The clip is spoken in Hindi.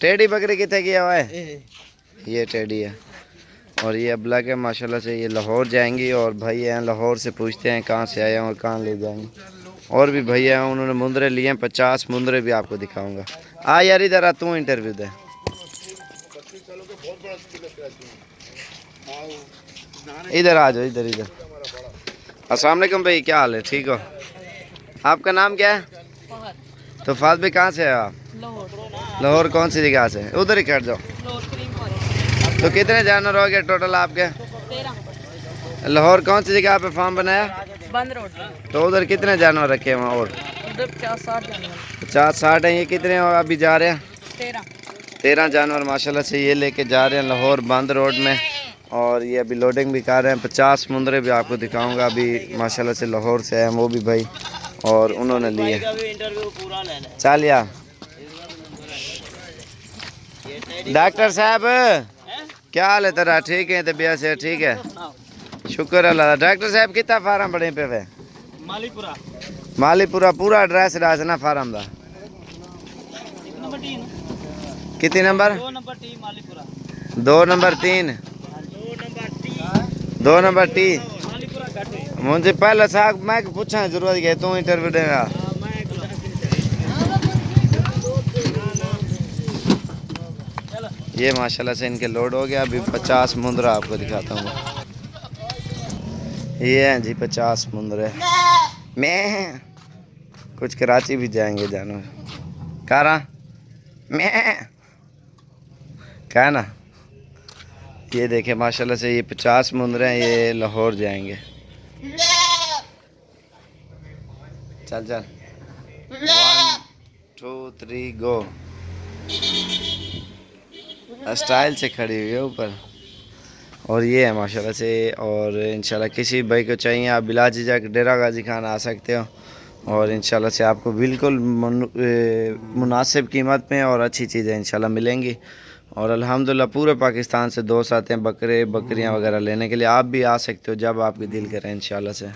टेडी बकरी कितने किया हुआ है? ये टेडी है और ये अबला के माशाल्लाह से ये लाहौर जाएंगी और भाई हैं लाहौर से पूछते हैं कहाँ से आए हैं और कहाँ ले जाएंगे। और भी भैया हैं उन्होंने मुंदरे लिए हैं 50 मुंदरे भी आपको दिखाऊंगा। आ यार इधर आ तू इंटरव्यू दे। इधर आ जाओ इधर इधर। अस्सलाम वालेकुम भाई, क्या हाल है? ठीक हो? आपका नाम क्या है? तो फात भाई कहाँ से है आप? लाहौर कौन सी जगह से? उधर ही कट जाओ। तो कितने जानवर हो गए टोटल आपके? लाहौर कौन सी जगह पे फार्म बनाया? बंद रोड। तो उधर कितने जानवर रखे हैं वहाँ? और 50-60 हैं। ये कितने अभी जा रहे हैं? 13 जानवर माशाल्लाह से ये लेके जा रहे हैं लाहौर बंद रोड में। और ये अभी लोडिंग भी कर रहे हैं। 50 मुंदरे भी आपको दिखाऊंगा अभी माशाल्लाह से लाहौर से हैं वो भी भाई और उन्होंने लिए। चल यार डॉक्टर साहब क्या हाल है तेरा? ठीक है तबीयत से? ठीक है शुक्र अल्लाह। डॉक्टर साहब कितना फार्म बने पे वे? मालीपुरा पूरा एड्रेस ना फार्म का कितने नंबर? 2 number 3 2 number T. मुझे पहले साहब मैं पूछा जरूरत है तू इंटरव्यू देगा। ये माशाल्लाह से इनके लोड हो गया। अभी 50 मुंदरा आपको दिखाता हूँ। ये हैं जी 50 मुंदरे। मैं कुछ कराची भी जाएंगे जानवर कारा मैं क्या ना। ये देखे माशाल्लाह से ये 50 मुंदरे हैं। ये लाहौर जाएंगे। चल चल 1 2 3 गो। स्टाइल से खड़ी हुई है ऊपर। और ये है माशाल्लाह से। और इंशाल्लाह किसी भाई को चाहिए आप बिला झिझक डेरा गाजी खान आ सकते हो और इंशाल्लाह से आपको बिल्कुल मुनासिब कीमत में और अच्छी चीज़ें इंशाल्लाह मिलेंगी। और अल्हम्दुलिल्लाह पूरे पाकिस्तान से दोस्त आते हैं बकरे बकरियां वगैरह लेने के लिए। आप भी आ सकते हो जब आपकी दिल करे इंशाल्लाह से।